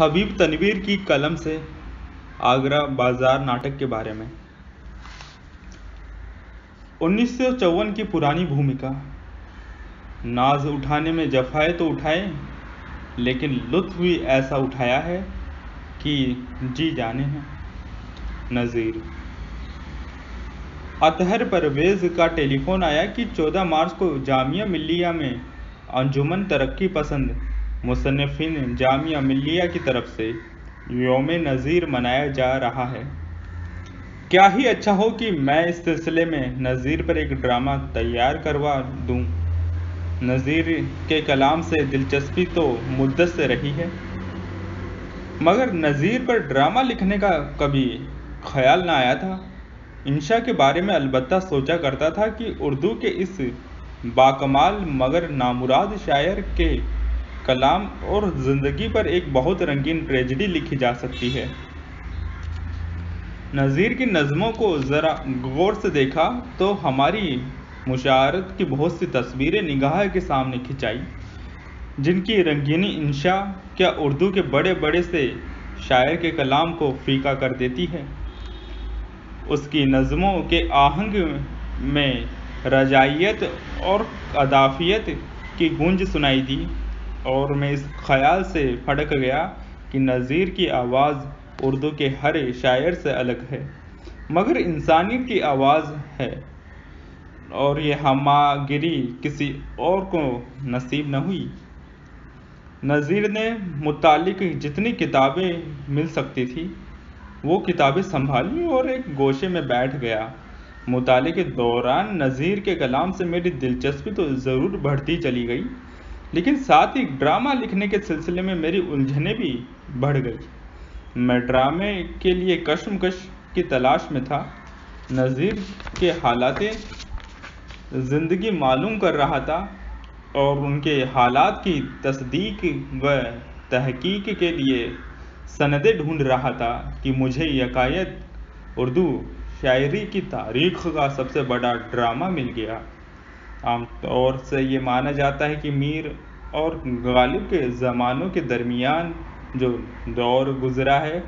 حبیب تنویر کی قلم سے آگرہ بازار ناٹک کے بارے میں 1954 کی پرانی بھومکا۔ ناز اٹھانے میں جفائے تو اٹھائے، لیکن لطف بھی ایسا اٹھایا ہے کہ جی جانے ہیں۔ نظیر۔ اطہر پرویز کا ٹیلی فون آیا کہ 14 مارچ کو جامعہ ملیہ میں انجمن ترقی پسند مصنفین جامعہ ملیہ کی طرف سے یوم نظیر منایا جا رہا ہے۔ کیا ہی اچھا ہو کہ میں اس سلسلے میں نظیر پر ایک ڈرامہ تیار کروا دوں۔ نظیر کے کلام سے دلچسپی تو مدت سے رہی ہے، مگر نظیر پر ڈرامہ لکھنے کا کبھی خیال نہ آیا تھا۔ انشا کے بارے میں البتہ سوچا کرتا تھا کہ اردو کے اس باکمال مگر نامراد شاعر کے کلام اور زندگی پر ایک بہت رنگین ٹریجڈی لکھی جا سکتی ہے۔ نظیر کی نظموں کو ذرا غور سے دیکھا تو ہماری مشاعرت کی بہت سی تصویریں نگاہ کے سامنے کھنچ آئیں، جن کی رنگینی انشا کیا اردو کے بڑے بڑے سے شاعر کے کلام کو فیکا کر دیتی ہے۔ اس کی نظموں کے آہنگ میں رجائیت اور ادافیت کی گونج سنائی دی، اور میں اس خیال سے پھٹک گیا کہ نظیر کی آواز اردو کے ہر شاعر سے الگ ہے، مگر انسانیت کی آواز ہے، اور یہ ہماگری کسی اور کو نصیب نہ ہوئی۔ نظیر نے متعلق جتنی کتابیں مل سکتی تھیں وہ کتابیں سنبھالیں اور ایک گوشے میں بیٹھ گیا۔ مطالعے کے دوران نظیر کے کلام سے میری دلچسپی تو ضرور بڑھتی چلی گئی، لیکن ساتھ ہی ڈرامہ لکھنے کے سلسلے میں میری الجھنیں بھی بڑھ گئی۔ میں ڈرامے کے لیے کشمکش کی تلاش میں تھا۔ نظیر کے حالات زندگی معلوم کر رہا تھا اور ان کے حالات کی تصدیق و تحقیق کے لیے سندیں ڈھونڈ رہا تھا کہ مجھے یکایک اردو شاعری کی تاریخ کا سب سے بڑا ڈرامہ مل گیا۔ عام طور سے یہ مانا جاتا ہے کہ میر اور غالب کے زمانوں کے درمیان جو دور گزرا ہے،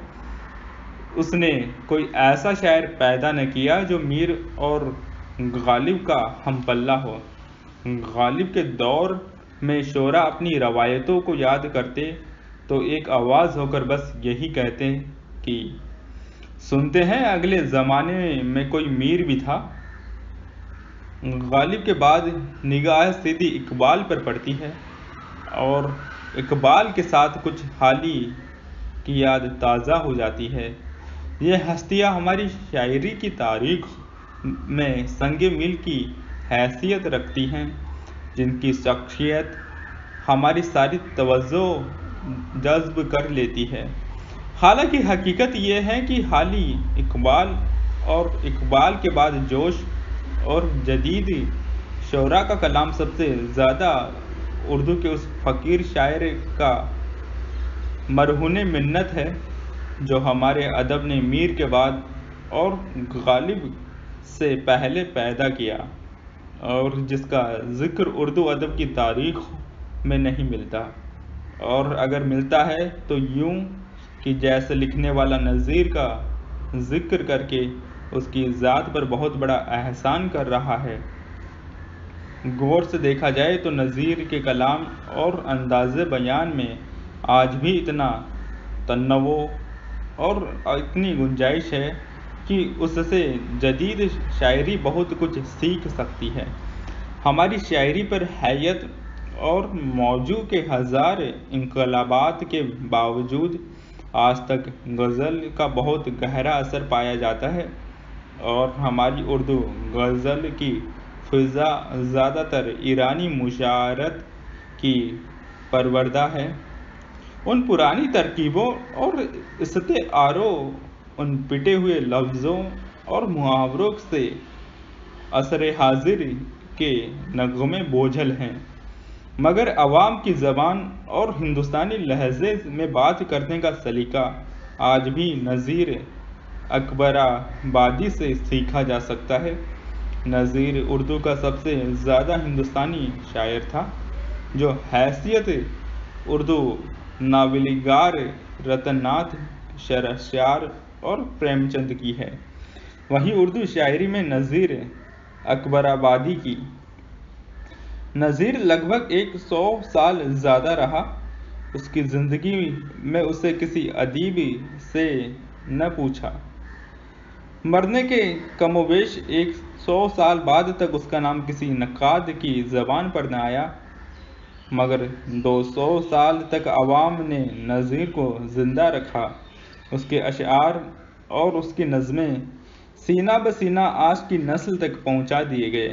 اس نے کوئی ایسا شاعر پیدا نہ کیا جو میر اور غالب کا ہم پلہ ہو۔ غالب کے دور میں شعراء اپنی روایتوں کو یاد کرتے تو ایک آواز ہو کر بس یہی کہتے کہ سنتے ہیں اگلے زمانے میں کوئی میر بھی تھا۔ غالب کے بعد نگاہ سیدھی اقبال پر پڑتی ہے، اور اقبال کے ساتھ کچھ حالی کی یاد تازہ ہو جاتی ہے۔ یہ ہستیاں ہماری شاعری کی تاریخ میں سنگ میل کی حیثیت رکھتی ہیں، جن کی شخصیت ہماری ساری توجہ جذب کر لیتی ہے۔ حالانکہ حقیقت یہ ہے کہ حالی اقبال اور اقبال کے بعد جوش اور جدید شعراء کا کلام سب سے زیادہ اردو کے اس فقیر شاعر کا مرہون منت ہے جو ہمارے ادب نے میر کے بعد اور غالب سے پہلے پیدا کیا، اور جس کا ذکر اردو ادب کی تاریخ میں نہیں ملتا، اور اگر ملتا ہے تو یوں کہ جیسے لکھنے والا نظیر کا ذکر کر کے اس کی ذات پر بہت بڑا احسان کر رہا ہے۔ غور سے دیکھا جائے تو نظیر کے کلام اور انداز بیان میں آج بھی اتنا تنوع اور اتنی گنجائش ہے کہ اس سے جدید شاعری بہت کچھ سیکھ سکتی ہے۔ ہماری شاعری پر حیات اور موضوع کے ہزار انقلابات کے باوجود آج تک غزل کا بہت گہرا اثر پایا جاتا ہے، اور ہماری اردو غزل کی فضا زیادہ تر ایرانی مشاعرت کی پروردہ ہے۔ ان پرانی ترکیبوں اور استعاروں، ان پٹے ہوئے لفظوں اور محاوروں سے عصر حاضر کے نغمے بوجھل ہیں، مگر عوام کی زبان اور ہندوستانی لہجے میں بات کرنے کا سلیقہ آج بھی نظیر اکبرآبادی سے سیکھا جا سکتا ہے۔ نظیر اردو کا سب سے زیادہ ہندوستانی شاعر تھا، جو حیثیت اردو ناولنگار رتن ناتھ شرشیار اور پریم چند کی ہے۔ وہیں اردو شاعری میں نذیر اکبر آبادی کی۔ نذیر لگ بھگ 100 سال زیادہ رہا۔ اس کی زندگی میں اسے کسی ادیب سے نہ پوچھا۔ مرنے کے کم و بیش 100 سال بعد تک اس کا نام کسی نقاد کی زبان پر نہ آیا، مگر 200 سال تک عوام نے نذیر کو زندہ رکھا۔ اس کے اشعار اور اس کی نظمیں سینہ بسینہ آج کی نسل تک پہنچا دیے گئے۔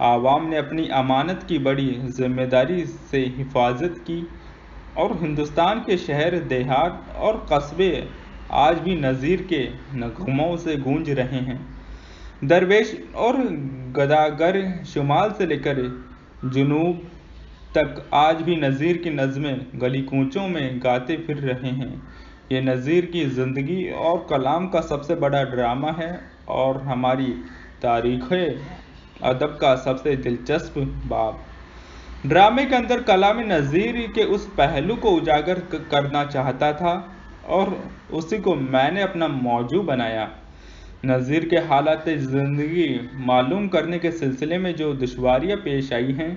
عوام نے اپنی امانت کی بڑی ذمہ داری سے حفاظت کی اور ہندوستان کے شہر دیہات اور قصبے آج بھی نذیر کے نغموں سے گونج رہے ہیں۔ درویش اور گداگر شمال سے لے کر جنوب تک آج بھی نذیر کی نظمیں گلی کوچوں میں گاتے پھر رہے ہیں۔ یہ نذیر کی زندگی اور کلام کا سب سے بڑا ڈرامہ ہے اور ہماری تاریخ ادب کا سب سے دلچسپ باب۔ ڈرامے کے اندر کلام نذیر کے اس پہلو کو اجاگر کرنا چاہتا تھا اور اسی کو میں نے اپنا موضوع بنایا۔ نذیر کے حالات زندگی معلوم کرنے کے سلسلے میں جو دشواریاں پیش آئی ہیں،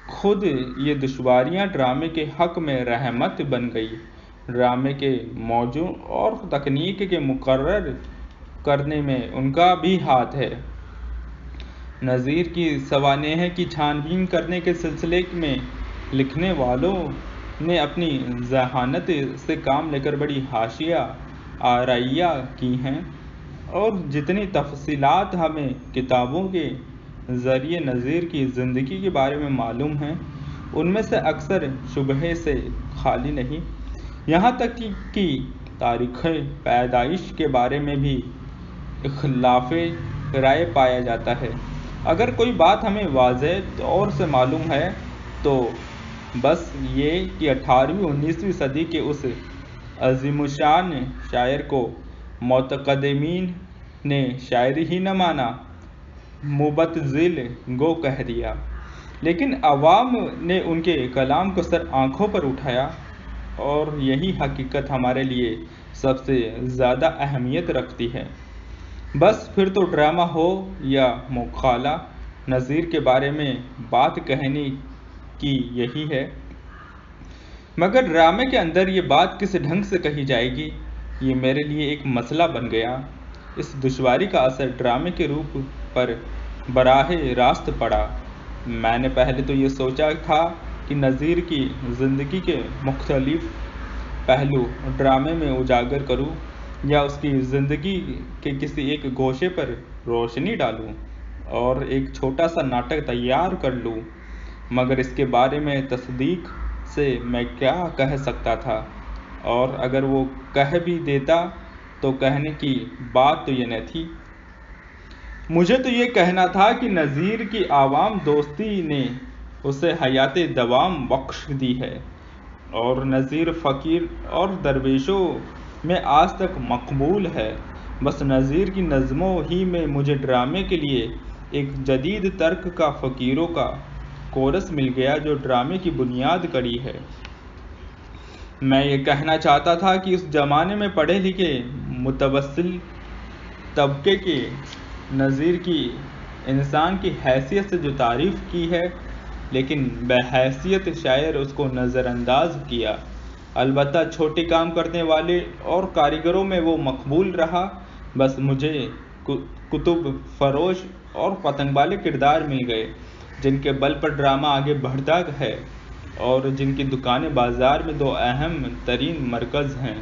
خود یہ دشواریاں ڈرامے کے حق میں رحمت بن گئی۔ ڈرامے کے موضوع اور تکنیک کے مقرر کرنے میں ان کا بھی ہاتھ ہے۔ نذیر کی سوانح کی چھان بین کرنے کے سلسلے میں لکھنے والوں نے اپنی ذہانت سے کام لے کر بڑی حاشیہ آرائیاں کی ہیں، اور جتنی تفصیلات ہمیں کتابوں کے ذریعے نذیر کی زندگی کے بارے میں معلوم ہیں، ان میں سے اکثر شبہے سے خالی نہیں۔ یہاں تک کہ تاریخ پیدائش کے بارے میں بھی اختلاف رائے پایا جاتا ہے۔ اگر کوئی بات ہمیں واضح طور سے معلوم ہے تو بس یہ کہ 18ویں 19ویں صدی کے اس عظیم الشان شاعر کو متقدمین نے شاعر ہی نہ مانا، مبتذل گو کہہ دیا، لیکن عوام نے ان کے کلام کو سر آنکھوں پر اٹھایا، اور یہی حقیقت ہمارے لیے سب سے زیادہ اہمیت رکھتی ہے۔ بس پھر تو ڈرامہ ہو یا مقالہ، نذیر کے بارے میں بات کہنے کی یہی ہے۔ مگر ڈرامے کے اندر یہ بات کس ڈھنگ سے کہی جائے گی، یہ میرے لیے ایک مسئلہ بن گیا۔ اس دشواری کا اثر ڈرامے کے روپ پر براہ راست پڑا۔ میں نے پہلے تو یہ سوچا تھا کہ نذیر کی زندگی کے مختلف پہلو ڈرامے میں اجاگر کروں یا اس کی زندگی کے کسی ایک گوشے پر روشنی ڈالوں اور ایک چھوٹا سا ناٹک تیار کر لوں، مگر اس کے بارے میں تصدیق سے میں کیا کہہ سکتا تھا، اور اگر وہ کہہ بھی دیتا تو کہنے کی بات تو یہ نہ تھی۔ مجھے تو یہ کہنا تھا کہ نذیر کی عوام دوستی نے اسے حیات دوام بخش دی ہے، اور نذیر فقیر اور درویشوں میں آج تک مقبول ہے۔ بس نذیر کی نظموں ہی میں مجھے ڈرامے کے لیے ایک جدید ترک کا فقیروں کا کورس مل گیا جو ڈرامے کی بنیاد کڑی ہے۔ میں یہ کہنا چاہتا تھا کہ اس زمانے میں پڑھے لکھے متوسط طبقے کے نذیر کی انسان کی حیثیت سے جو تعریف کی ہے، لیکن بحیثیت شاعر اس کو نظر انداز کیا۔ البتہ چھوٹے کام کرنے والے اور کاریگروں میں وہ مقبول رہا۔ بس مجھے کتب فروش اور پتنگ والے کردار مل گئے جن کے بل پر ڈرامہ آگے بڑھتا ہے اور جن کی دکانیں بازار میں دو اہم ترین مرکز ہیں۔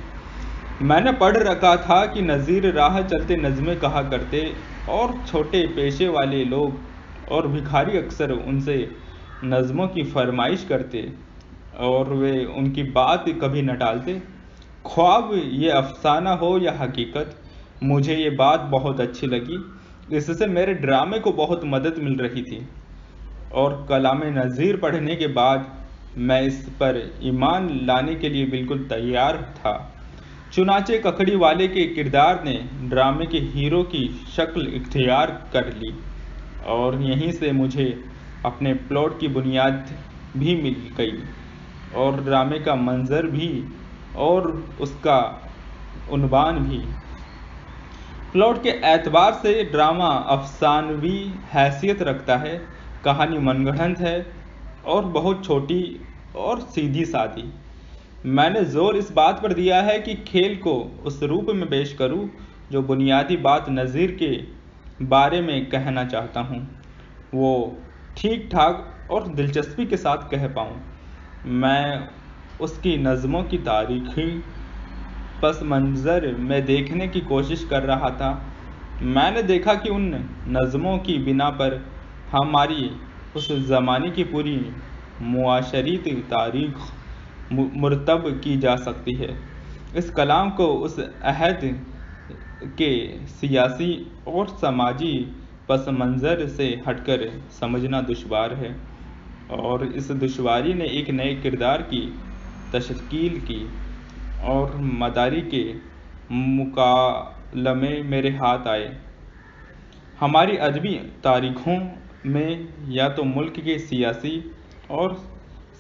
میں نے پڑھ رکھا تھا کہ نذیر راہ چلتے نظمیں کہا کرتے اور چھوٹے پیشے والے لوگ اور بھکاری اکثر ان سے نظموں کی فرمائش کرتے اور وہ ان کی بات کبھی نہ ٹالتے۔ خواب یہ افسانہ ہو یا حقیقت، مجھے یہ بات بہت اچھی لگی۔ اس سے میرے ڈرامے کو بہت مدد مل رہی تھی، اور کلام نذیر پڑھنے کے بعد میں اس پر ایمان لانے کے لیے بالکل تیار تھا۔ چنانچہ ککڑی والے کے کردار نے ڈرامے کے ہیرو کی شکل اختیار کر لی، اور یہیں سے مجھے اپنے پلاٹ کی بنیاد بھی مل گئی اور ڈرامے کا منظر بھی، اور اس کا عنوان بھی۔ پلاٹ کے اعتبار سے یہ ڈرامہ افسانوی حیثیت رکھتا ہے، کہانی من گھڑت ہے اور بہت چھوٹی اور سیدھی سادی۔ میں نے زور اس بات پر دیا ہے کہ کھیل کو اس روپ میں پیش کروں جو بنیادی بات نظیر کے بارے میں کہنا چاہتا ہوں وہ ٹھیک ٹھاک اور دلچسپی کے ساتھ کہہ پاؤں۔ میں اس کی نظموں کی تاریخی پس منظر میں دیکھنے کی کوشش کر رہا تھا۔ میں نے دیکھا کہ ان نظموں کی بنا پر ہماری اس زمانے کی پوری معاشرتی تاریخ مرتب کی جا سکتی ہے۔ اس کلام کو اس عہد کے سیاسی اور سماجی پس منظر سے ہٹ کر سمجھنا دشوار ہے، اور اس دشواری نے ایک نئے کردار کی تشکیل کی اور مداری کے مکالمے میرے ہاتھ آئے۔ ہماری ادبی تاریخوں میں یا تو ملک کے سیاسی اور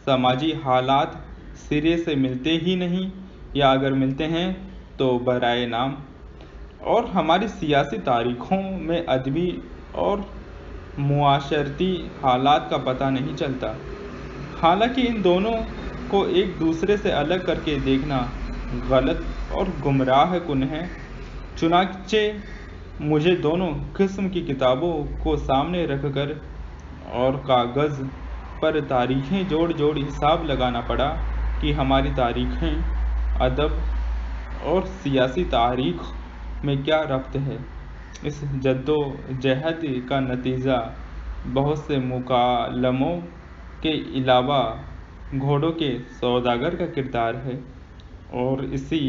سماجی حالات سرے سے ملتے ہی نہیں، یا اگر ملتے ہیں تو برائے نام، اور ہماری سیاسی تاریخوں میں ادبی اور معاشرتی حالات کا پتہ نہیں چلتا۔ حالانکہ ان دونوں کو ایک دوسرے سے الگ کر کے دیکھنا غلط اور گمراہ کن ہے۔ چنانچہ مجھے دونوں قسم کی کتابوں کو سامنے رکھ کر اور کاغذ پر تاریخیں جوڑ جوڑ حساب لگانا پڑا کہ ہماری تاریخیں ادب اور سیاسی تاریخ میں کیا ربط ہے۔ اس جدوجہد کا نتیجہ بہت سے مکالموں کے علاوہ گھوڑوں کے سوداگر کا کردار ہے، اور اسی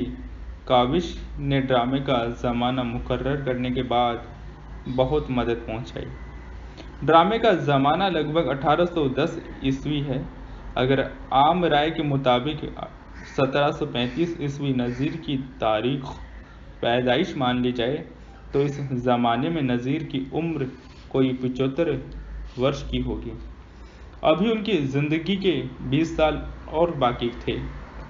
کاوش نے ڈرامے کا زمانہ مقرر کرنے کے بعد بہت مدد پہنچائی۔ ڈرامے کا زمانہ لگ بھگ 1810 عیسوی ہے۔ اگر عام رائے کے مطابق 1735 عیسوی نظیر کی تاریخ پیدائش مان لی جائے تو اس زمانے میں نظیر کی عمر کوئی 75 برس کی ہوگی۔ ابھی ان کی زندگی کے 20 سال اور باقی تھے۔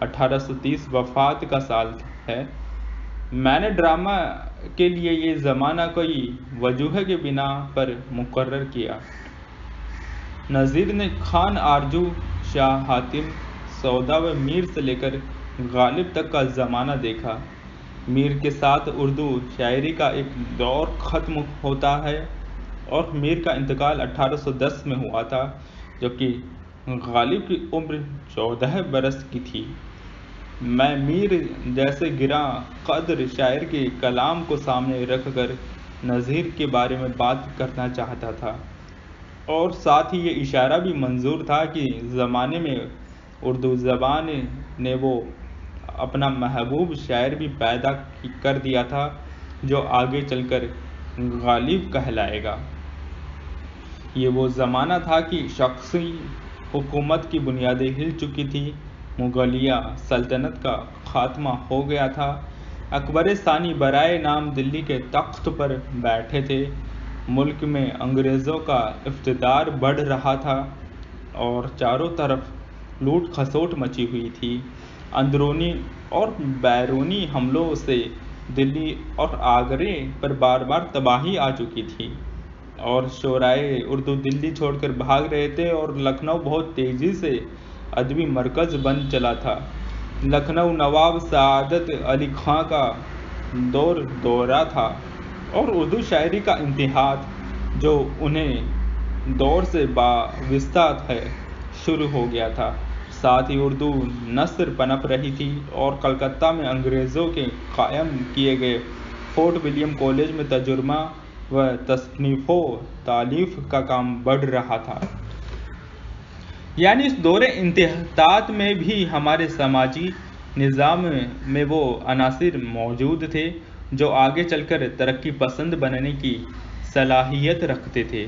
1830 وفات کا سال ہے۔ میں نے ڈرامہ کے لیے یہ زمانہ کئی وجوہ کی بنا پر مقرر کیا۔ نظیر نے خان آرزو، شاہ حاتم، سودا و میر سے لے کر غالب تک کا زمانہ دیکھا۔ میر کے ساتھ اردو شاعری کا ایک دور ختم ہوتا ہے، اور میر کا انتقال 1810 میں ہوا تھا، جبکہ غالب کی عمر 14 برس کی تھی۔ میں میر جیسے گراں قدر شاعر کے کلام کو سامنے رکھ کر نظیر کے بارے میں بات کرنا چاہتا تھا، اور ساتھ ہی یہ اشارہ بھی منظور تھا کہ زمانے میں اردو زبان نے وہ اپنا محبوب شاعر بھی پیدا کر دیا تھا جو آگے چل کر غالب کہلائے گا۔ یہ وہ زمانہ تھا کہ شخصی حکومت کی بنیادیں ہل چکی تھیں، مغلیہ سلطنت کا خاتمہ ہو گیا تھا، اکبر ثانی برائے نام دلی کے تخت پر بیٹھے تھے، ملک میں انگریزوں کا اقتدار بڑھ رہا تھا اور چاروں طرف لوٹ کھسوٹ مچی ہوئی تھی۔ اندرونی اور بیرونی حملوں سے دلی اور آگرے پر بار بار تباہی آ چکی تھی، اور شعرائے اردو دلی چھوڑ کر بھاگ رہے تھے، اور لکھنؤ بہت تیزی سے ادبی مرکز بن چلا تھا۔ لکھنؤ نواب سعادت علی خاں کا دورہ تھا، اور اردو شاعری کا اتحاد جو انہیں دور سے وابستہ ہے شروع ہو گیا تھا۔ ساتھ ہی اردو نثر پنپ رہی تھی، اور کلکتہ میں انگریزوں کے قائم کیے گئے فورٹ ولیم کالج میں ترجمہ و تصنیف و تالیف کا کام بڑھ رہا تھا۔ یعنی اس دور اتحاد میں بھی ہمارے سماجی نظام میں وہ عناصر موجود تھے جو آگے چل کر ترقی پسند بننے کی صلاحیت رکھتے تھے۔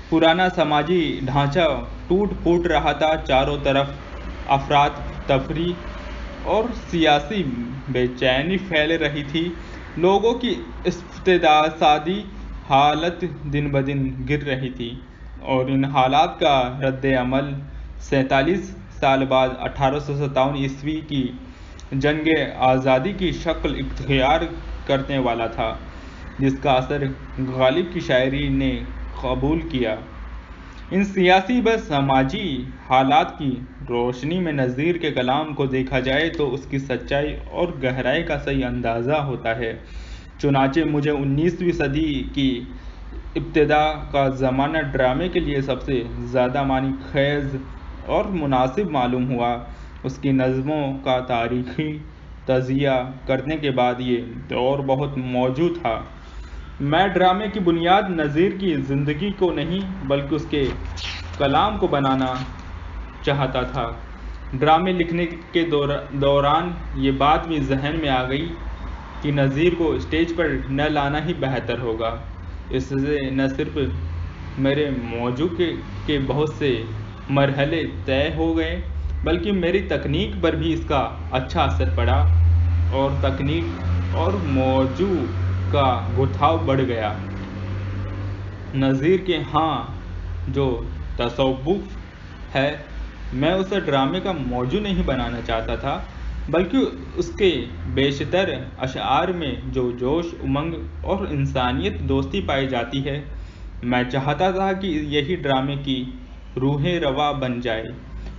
پرانا سماجی ڈھانچہ ٹوٹ پھوٹ رہا تھا، چاروں طرف افراد تفری اور سیاسی بے چینی پھیل رہی تھی، لوگوں کی اقتصادی حالت دن بدن گر رہی تھی، اور ان حالات کا رد عمل 47 سال بعد 1857 عیسوی کی جنگ آزادی کی شکل اختیار کرنے والا تھا، جس کا اثر غالب کی شاعری نے قبول کیا۔ ان سیاسی و سماجی حالات کی روشنی میں نذیر کے کلام کو دیکھا جائے تو اس کی سچائی اور گہرائی کا صحیح اندازہ ہوتا ہے۔ چنانچہ مجھے 19ویں صدی کی ابتدا کا زمانہ ڈرامے کے لیے سب سے زیادہ معنی خیز اور مناسب معلوم ہوا۔ اس کی نظموں کا تاریخی تجزیہ کرنے کے بعد یہ دور بہت موزوں تھا۔ میں ڈرامے کی بنیاد نذیر کی زندگی کو نہیں بلکہ اس کے کلام کو بنانا چاہتا تھا۔ ڈرامے لکھنے کے دوران یہ بات بھی ذہن میں آ گئی کہ نذیر کو اسٹیج پر نہ لانا ہی بہتر ہوگا۔ اس سے نہ صرف میرے موضوع کے بہت سے مرحلے طے ہو گئے بلکہ میری تکنیک پر بھی اس کا اچھا اثر پڑا اور تکنیک اور موضوع کا گتھاؤ بڑھ گیا۔ نذیر کے ہاں جو تصوف ہے، میں اسے ڈرامے کا موضوع نہیں بنانا چاہتا تھا بلکہ اس کے بیشتر اشعار میں جو جوش، امنگ اور انسانیت دوستی پائی جاتی ہے، میں چاہتا تھا کہ یہی ڈرامے کی روح رواں بن جائے۔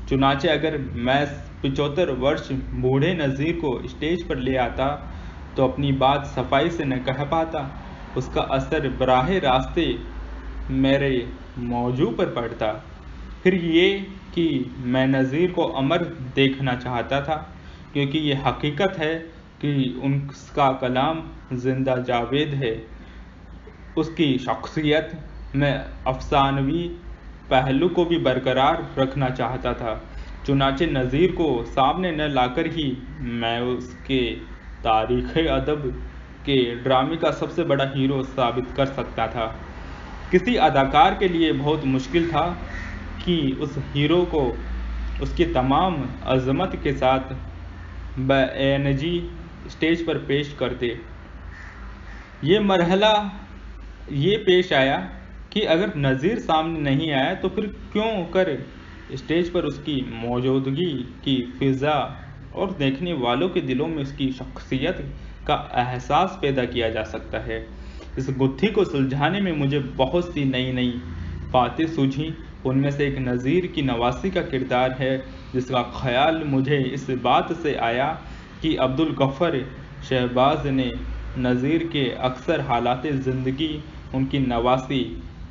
چنانچہ اگر میں 75 برس بوڑھے نذیر کو اسٹیج پر لے آتا تو اپنی بات صفائی سے نہ کہہ پاتا۔ اس کا اثر براہ راست میرے موضوع پر پڑتا۔ پھر یہ کہ میں نذیر کو امر دیکھنا چاہتا تھا، کیونکہ یہ حقیقت ہے کہ اس کا کلام زندہ جاوید ہے۔ اس کی شخصیت میں افسانوی پہلو کو بھی برقرار رکھنا چاہتا تھا۔ چنانچہ نذیر کو سامنے نہ لا کر ہی میں اس کے تاریخ ادب کے ڈرامے کا سب سے بڑا ہیرو ثابت کر سکتا تھا۔ کسی اداکار کے لیے بہت مشکل تھا کہ اس ہیرو کو اس کی تمام عظمت کے ساتھ بےنظیر اسٹیج پر پیش کرتے۔ یہ مرحلہ یہ پیش آیا کہ اگر نذیر سامنے نہیں آیا تو پھر کیوں کر اسٹیج پر اس کی موجودگی کی فضا اور دیکھنے والوں کے دلوں میں اس کی شخصیت کا احساس پیدا کیا جا سکتا ہے۔ اس گتھی کو سلجھانے میں مجھے بہت سی نئی باتیں سوجھیں۔ ان میں سے ایک نذیر کی نواسی کا کردار ہے، جس کا خیال مجھے اس بات سے آیا کہ عبدالغفار شہباز نے نذیر کے اکثر حالات زندگی ان کی نواسی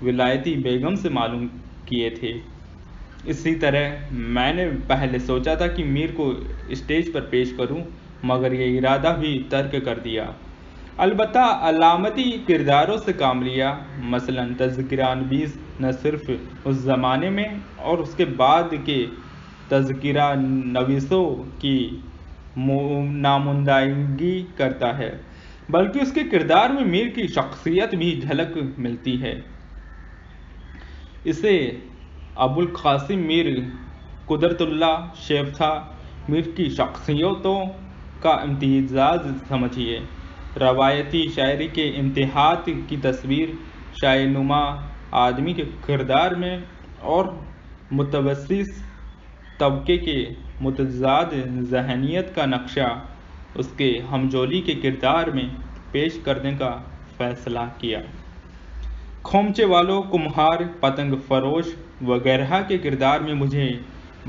ولایتی بیگم سے معلوم کیے تھے۔ اسی طرح میں نے پہلے سوچا تھا کہ میر کو اسٹیج پر پیش کروں، مگر یہ ارادہ بھی ترک کر دیا۔ البتہ علامتی کرداروں سے کام لیا، مثلاً تذکرہ نویس نہ صرف اس زمانے میں اور اس کے بعد کے تذکرہ نویسوں کی نمائندگی کرتا ہے، بلکہ اس کے کردار میں میر کی شخصیت بھی جھلک ملتی ہے۔ اسے ابوالقاسم میر قدرت اللہ شیفتہ میر کی شخصیتوں کا امتزاج سمجھیے۔ روایتی شاعری کے اتحاد کی تصویر، شاہ نما آدمی کے کردار میں اور متوسط طبقے کے متضاد ذہنیت کا نقشہ اس کے ہمجولی کے کردار میں پیش کرنے کا فیصلہ کیا۔ خومچے والوں، کمہار، پتنگ فروش وغیرہ کے کردار میں مجھے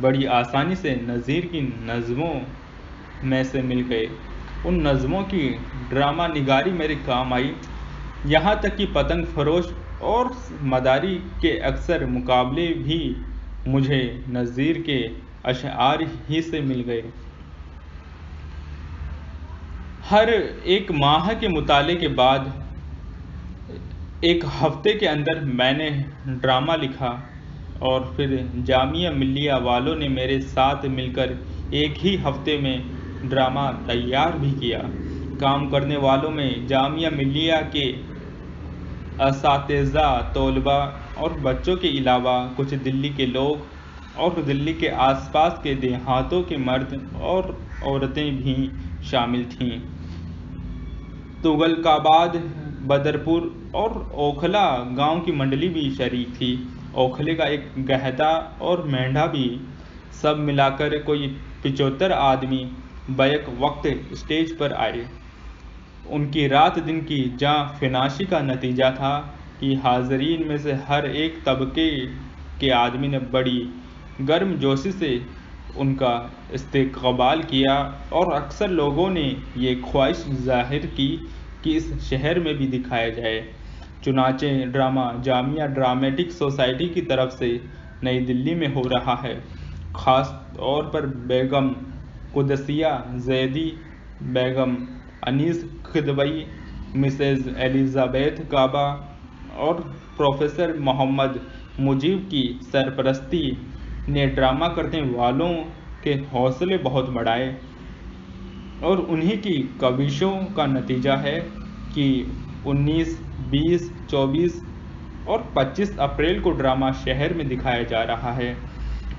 بڑی آسانی سے نذیر کی نظموں میں سے مل گئے۔ ان نظموں کی ڈرامہ نگاری میرے کام آئی، یہاں تک کہ پتنگ فروش اور مداری کے اکثر مقابلے بھی مجھے نذیر کے اشعار ہی سے مل گئے۔ ہر ایک ماہ کے مطالعے کے بعد ایک ہفتے کے اندر میں نے ڈرامہ لکھا اور پھر جامعہ ملیہ والوں نے میرے ساتھ مل کر ایک ہی ہفتے میں ڈرامہ تیار بھی کیا۔ کام کرنے والوں میں جامعہ ملیہ کے اساتذہ، طلباء اور بچوں کے علاوہ کچھ دلی کے لوگ اور دلی کے آس پاس کے دیہاتوں کے مرد اور عورتیں بھی شامل تھیں۔ تغلق آباد، بدرپور اور اوکھلا گاؤں کی منڈلی بھی شریک تھی۔ اوکھلے کا ایک گدھا اور مینڈھا بھی، سب ملا کر کوئی 75 آدمی بیک وقت اسٹیج پر آئے۔ ان کی رات دن کی جاں فناشی کا نتیجہ تھا کہ حاضرین میں سے ہر ایک طبقے کے آدمی نے بڑی گرم جوشی سے ان کا استقبال کیا، اور اکثر لوگوں نے یہ خواہش ظاہر کی کہ اس شہر میں بھی دکھایا جائے۔ چنانچہ ڈرامہ جامعہ ڈرامیٹک سوسائٹی کی طرف سے نئی دلی میں ہو رہا ہے۔ خاص طور پر بیگم قدسیہ زیدی، بیگم انیس خدیوی، مسز الزبیتھ کعبہ اور پروفیسر محمد مجیب کی سرپرستی نے ڈرامہ کرنے والوں کے حوصلے بہت بڑھائے، اور انہی کی کوششوں کا نتیجہ ہے کہ 19، 20، 24 اور 25 اپریل کو ڈرامہ شہر میں دکھایا جا رہا ہے۔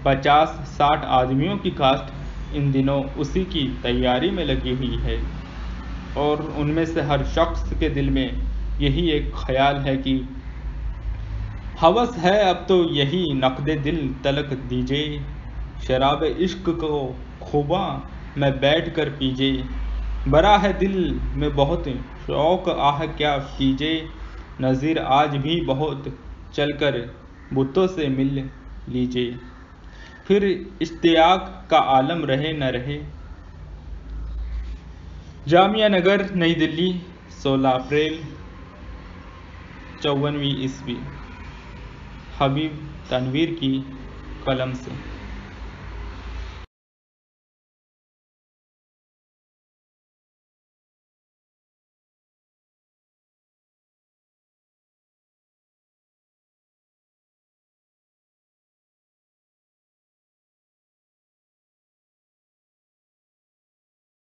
50-60 آدمیوں کی کاسٹ ان دنوں اسی کی تیاری میں لگی ہوئی ہے، اور ان میں سے ہر شخص کے دل میں یہی ایک خیال ہے کہ ہوس ہے اب تو یہی نقد دل تلک دیجے، شراب عشق کو خوباں میں بیٹھ کر پیجے، برا ہے دل میں بہت شوق آہ کیا کیجے، نظیر آج بھی بہت چل کر بتوں سے مل لیجے، پھر اشتیاق کا عالم رہے نہ رہے۔ جامعہ نگر، نئی دلی، 16 اپریل 54 عیسوی۔ حبیب تنویر کی قلم سے۔